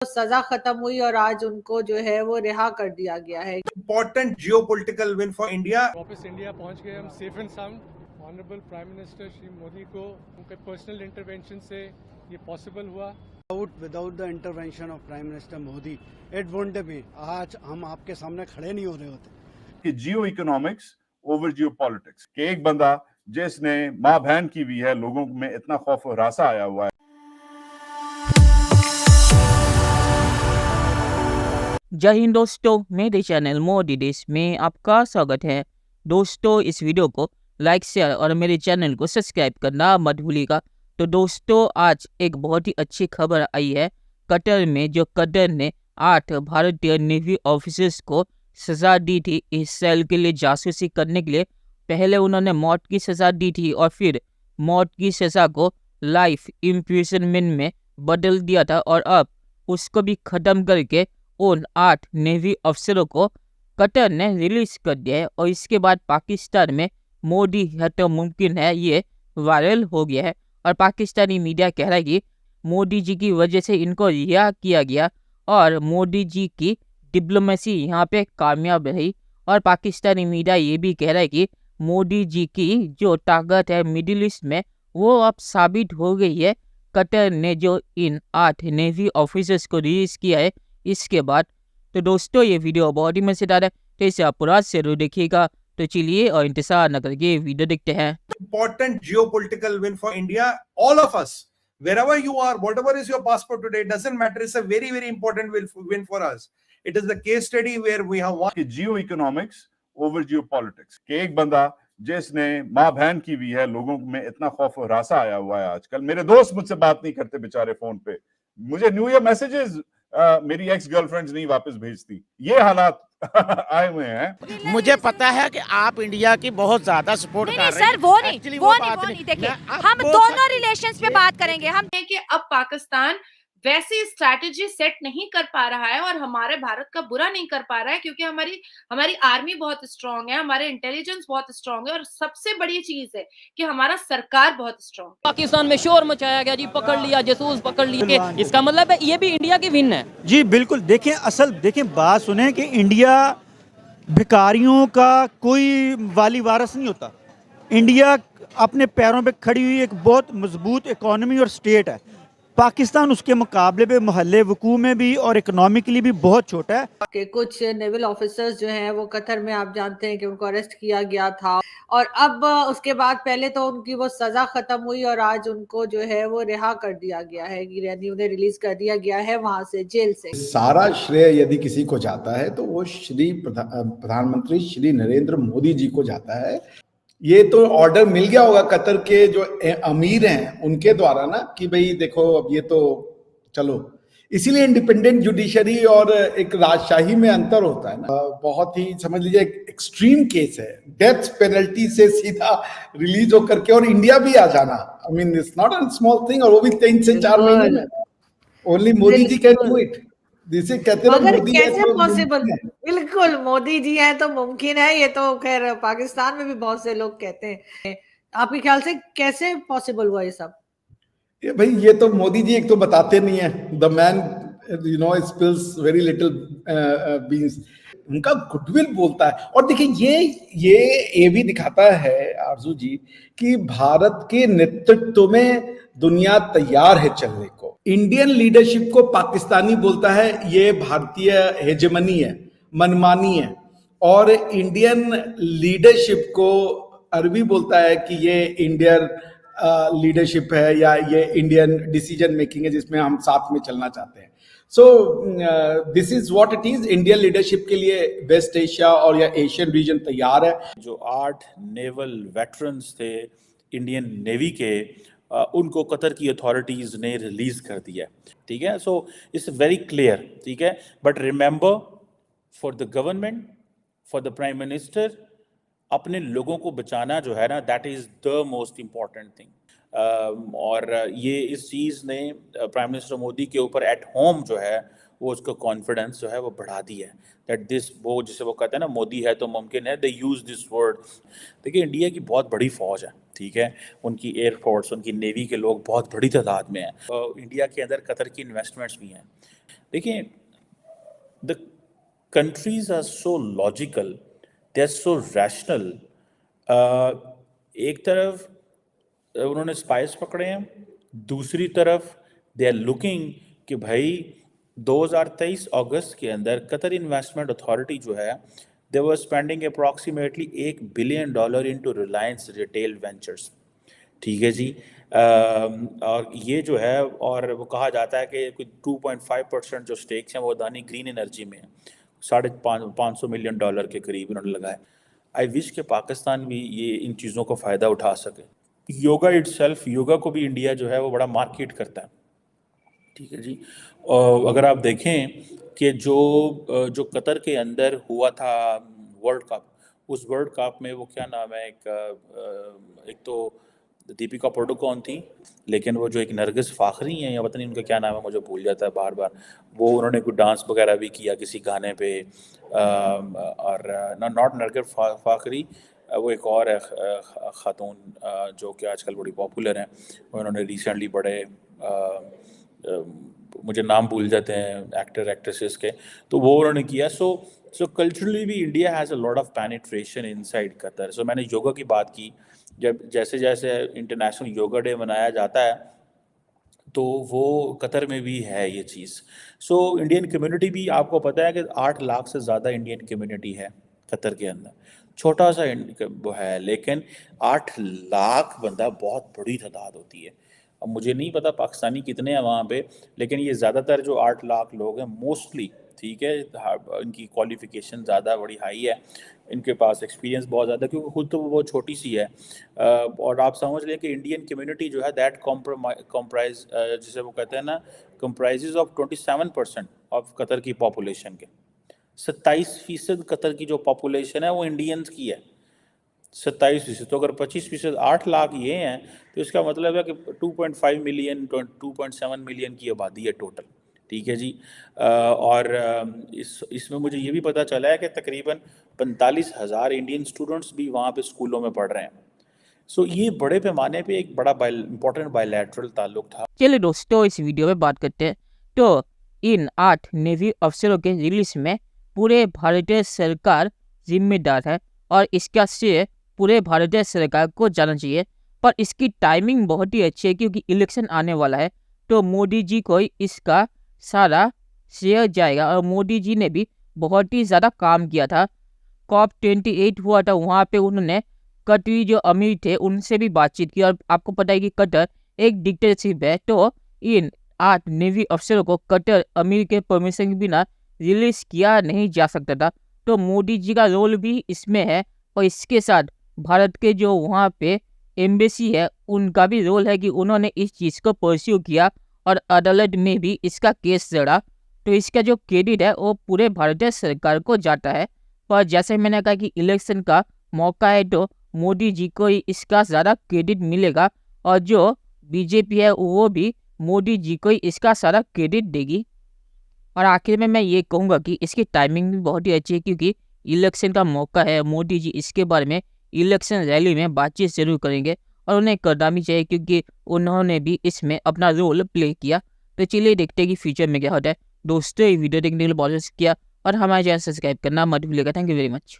सजा खत्म हुई और आज उनको जो है वो रिहा कर दिया गया है। Important geopolitical win for India. वापस इंडिया पहुंच गए हम safe and sound. Honourable prime minister Shri Modi को उनके पर्सनल इंटरवेंशन से ये पॉसिबल हुआ। Without the intervention of Prime Minister Modi, it wouldn't be. आज हम आपके सामने खड़े नहीं हो रहे होते। कि जियो इकोनॉमिक्स ओवर जियो पॉलिटिक्स कि एक बंदा जिसने माँ बहन की भी है, लोगों में इतना खौफ और हरासा आया हुआ है। जय हिंद दोस्तों, मेरे चैनल मोदी देश में आपका स्वागत है। दोस्तों, इस वीडियो को लाइक शेयर और मेरे चैनल को सब्सक्राइब करना मत भूलिएगा। तो दोस्तों, आज एक बहुत ही अच्छी खबर आई है। कतर में जो कतर ने 8 भारतीय नेवी ऑफिसर्स को सजा दी थी इस सेल के लिए जासूसी करने के लिए। पहले उन्होंने मौत की सजा दी थी और फिर मौत की सजा को लाइफ इम्प्रिजनमेंट में बदल दिया था, और अब उसको भी खत्म करके उन 8 नेवी अफसरों को कतर ने रिलीज कर दिया है। और इसके बाद पाकिस्तान में मोदी है तो मुमकिन है ये वायरल हो गया है, और पाकिस्तानी मीडिया कह रहा है कि मोदी जी की वजह से इनको रिहा किया गया और मोदी जी की डिप्लोमेसी यहाँ पे कामयाब रही। और पाकिस्तानी मीडिया ये भी कह रहा है कि मोदी जी की जो ताकत है मिडिल ईस्ट में वो अब साबित हो गई है। कतर ने जो इन 8 नेवी ऑफिसर्स को रिलीज किया है इसके बाद। तो दोस्तों, ये वीडियो बहुत ही मजेदार है, तो इसे आप पूरा जरूर देखिएगा। तो चलिए और इंतजार न करके वीडियो देखते हैं। Important geopolitical win for India. All of us, wherever you are, whatever is your passport today, it doesn't matter. It's a very, very important win for us. It is the case study where we have won. कि जियो economics over जियो politics कि एक बंदा जिसने माँ बहन की भी है, लोगों में इतना खौफ और हरासा आया हुआ है आजकल। मेरे दोस्त मुझसे बात नहीं करते बेचारे फोन पे, मुझे न्यू ईयर मैसेजेस मेरी एक्स गर्लफ्रेंड्स नहीं वापस भेजती। ये हालात आए हुए हैं। मुझे पता है कि आप इंडिया की बहुत ज्यादा सपोर्ट कर रहे हैं। सर वो नहीं देखिए, हम दोनों रिलेशंस पे बात करेंगे। हम कि अब पाकिस्तान वैसी स्ट्रैटेजी सेट नहीं कर पा रहा है और हमारे भारत का बुरा नहीं कर पा रहा है, क्योंकि हमारी आर्मी बहुत स्ट्रांग है, हमारे इंटेलिजेंस बहुत स्ट्रांग है, और सबसे बड़ी चीज है कि हमारा सरकार बहुत स्ट्रांग है। पाकिस्तान में शोर मचाया गया जी, पकड़ लिया जासूस, पकड़ लिए। इसका मतलब है ये भी इंडिया की विन है जी। बिल्कुल, देखें बात सुने कि इंडिया भिखारियों का कोई वाली वारस नहीं होता। इंडिया अपने पैरों पे खड़ी हुई एक बहुत मजबूत इकोनॉमी और स्टेट है। पाकिस्तान उसके मुकाबले पे मोहल्ले वकू में भी और इकोनॉमिकली भी बहुत छोटा है। कि कुछ नेवल ऑफिसर्स जो हैं वो कतर में, आप जानते हैं कि उनको अरेस्ट किया गया था, और अब उसके बाद पहले तो उनकी वो सजा खत्म हुई और आज उनको जो है वो रिहा कर दिया गया है, यानी उन्हें रिलीज कर दिया गया है वहां से, जेल से। सारा श्रेय यदि किसी को जाता है तो वो श्री प्रधानमंत्री श्री नरेंद्र मोदी जी को जाता है। ये तो ऑर्डर मिल गया होगा कतर के जो अमीर हैं उनके द्वारा ना, कि भाई देखो अब ये तो चलो। इसीलिए इंडिपेंडेंट जुडिशरी और एक राजशाही में अंतर होता है ना। बहुत ही समझ लीजिए एक्सट्रीम केस है, डेथ पेनल्टी से सीधा रिलीज होकर के और इंडिया भी आ जाना। I mean it's not a small thing, और वो भी 3 से 4 महीने में। Only Modi ji can do it. जिसे कहते हैं मगर मोदी कैसे पॉसिबल? बिल्कुल, मोदी जी हैं तो मुमकिन है। ये तो खैर पाकिस्तान में भी बहुत से लोग कहते हैं। आपके ख्याल से कैसे पॉसिबल हुआ ये सब? ये भाई, ये तो मोदी जी एक तो बताते नहीं है। The man spills very little beans. उनका गुडविल बोलता है। और देखिए ये भी दिखाता है आरजू जी कि भारत के नेतृत्व में दुनिया तैयार है चलने को। इंडियन लीडरशिप को पाकिस्तानी बोलता है ये भारतीय हेजेमनी है, मनमानी है, और इंडियन लीडरशिप को अरबी बोलता है कि ये इंडियन लीडरशिप है या ये इंडियन डिसीजन मेकिंग है जिसमें हम साथ में चलना चाहते हैं। So this is what it is. Indian leadership के लिए वेस्ट एशिया और या एशियन रीजन तैयार है। जो 8 नेवल वेटरन्स थे इंडियन नेवी के, उनको कतर की अथॉरिटीज ने रिलीज कर दिया है। ठीक है, सो इट्स वेरी क्लियर। ठीक है, but remember, for the government, for the prime minister, अपने लोगों को बचाना जो है ना, that is the most important thing. और ये इस चीज़ ने प्राइम मिनिस्टर मोदी के ऊपर एट होम जो है वो उसका कॉन्फिडेंस जो है वो बढ़ा दी है। दैट दिस, वो जिसे वो कहते हैं ना, मोदी है तो मुमकिन है, दे यूज़ दिस वर्ड। देखिए, इंडिया की बहुत बड़ी फौज है, ठीक है, उनकी एयरफोर्स, उनकी नेवी के लोग बहुत बड़ी तादाद में हैं। इंडिया के अंदर कतर की इन्वेस्टमेंट्स भी हैं। देखिए, the countries are so logical, they are so rational. एक तरफ उन्होंने स्पाइस पकड़े हैं, दूसरी तरफ दे आर लुकिंग कि भाई 2023 अगस्त के अंदर कतर इन्वेस्टमेंट अथॉरिटी जो है they were spending approximately $1 billion into Reliance Retail Ventures. ठीक है जी। और ये जो है, और वो कहा जाता है कि कुछ 2.5% जो स्टेक्स हैं वो अदानी ग्रीन एनर्जी में है, $550 मिलियन के करीब इन्होंने लगाए। आई विश के पाकिस्तान भी ये इन चीज़ों का फ़ायदा उठा सके। योगा इटसेल्फ, योगा को भी इंडिया जो है वो बड़ा मार्केट करता है। ठीक है जी। अगर आप देखें कि जो कतर के अंदर हुआ था वर्ल्ड कप, उस वर्ल्ड कप में वो क्या नाम है, एक तो दीपिका पादुकोण थी, लेकिन वो जो एक नरगिस फाखरी हैं या पता नहीं उनका क्या नाम है, मुझे भूल जाता है बार बार, वो उन्होंने कोई डांस वगैरह भी किया किसी गाने पे। और नॉट नरगिस फाखरी, वो एक और है खातून जो कि आजकल बड़ी पॉपुलर हैं, उन्होंने रिसेंटली बड़े मुझे नाम भूल जाते हैं एक्टर एक्ट्रेसेस के, तो वो उन्होंने किया। सो कल्चरली भी India has a lot of penetration inside Qatar. So मैंने योगा की बात की, जब जैसे जैसे इंटरनेशनल योगा डे मनाया जाता है तो वो कतर में भी है ये चीज़। सो इंडियन कम्युनिटी भी, आपको पता है कि 8 लाख से ज़्यादा इंडियन कम्युनिटी है कतर के अंदर, छोटा सा वो है, लेकिन 8 लाख बंदा बहुत बड़ी तादाद होती है। अब मुझे नहीं पता पाकिस्तानी कितने हैं वहाँ पे, लेकिन ये ज़्यादातर जो 8 लाख लोग हैं मोस्टली, ठीक है, इनकी क्वालिफिकेशन ज़्यादा बड़ी हाई है, इनके पास एक्सपीरियंस बहुत ज़्यादा, क्योंकि खुद तो वो छोटी सी है। और आप समझ लें कि इंडियन कम्युनिटी जो है दैट कॉम्प्राइज, जिसे वो कहते हैं ना, कंप्राइजेज ऑफ 27% ऑफ कतर की पॉपुलेशन के। 27% कतर की जो पॉपुलेशन है वो इंडियंस की है, 27%। तो अगर 25%, 8 लाख ये हैं, तो इसका मतलब है कि 2.5 मिलियन 2.7 मिलियन की आबादी है टोटल। ठीक है जी। और इसमें मुझे ये भी पता चला है कि तकरीबन 45,000 इंडियन स्टूडेंट्स भी वहाँ पे स्कूलों में पढ़ रहे हैं। सो ये बड़े पैमाने पे एक बड़ा इम्पोर्टेंट बायलैटरल ताल्लुक था। चलिए दोस्तों, इस वीडियो में बात करते हैं। तो इन 8 नेवी अफसरों के रिलीज में पूरे भारतीय सरकार जिम्मेदार है और इसका श्रेय पूरे भारतीय सरकार को जाना चाहिए। पर इसकी टाइमिंग बहुत ही अच्छी है क्योंकि इलेक्शन आने वाला है, तो मोदी जी को इसका सारा श्रेय जाएगा। और मोदी जी ने भी बहुत ही ज़्यादा काम किया था। COP28 हुआ था, वहाँ पे उन्होंने कतरी जो अमीर थे उनसे भी बातचीत की। और आपको पता है कि कतर एक डिक्टेटरशिप है, तो इन 8 नेवी अफसरों को कतर अमीर के परमिशन के बिना रिलीज किया नहीं जा सकता था। तो मोदी जी का रोल भी इसमें है, और इसके साथ भारत के जो वहाँ पे एम्बेसी है उनका भी रोल है कि उन्होंने इस चीज़ को परस्यू किया और अदालत में भी इसका केस लड़ा। तो इसका जो क्रेडिट है वो पूरे भारतीय सरकार को जाता है। पर जैसे मैंने कहा कि इलेक्शन का मौका है, तो मोदी जी को ही इसका ज़्यादा क्रेडिट मिलेगा, और जो बीजेपी है वो भी मोदी जी को ही इसका सारा क्रेडिट देगी। और आखिर में मैं ये कहूँगा कि इसकी टाइमिंग भी बहुत ही अच्छी है क्योंकि इलेक्शन का मौका है। मोदी जी इसके बारे में इलेक्शन रैली में बातचीत जरूर करेंगे और उन्हें करना भी चाहिए क्योंकि उन्होंने भी इसमें अपना रोल प्ले किया। तो चलिए देखते हैं कि फ्यूचर में क्या होता है। दोस्तों, ये वीडियो देखने के लिए बहुत शुक्रिया और हमारे चैनल सब्सक्राइब करना मत भूलिएगा। Thank you very much.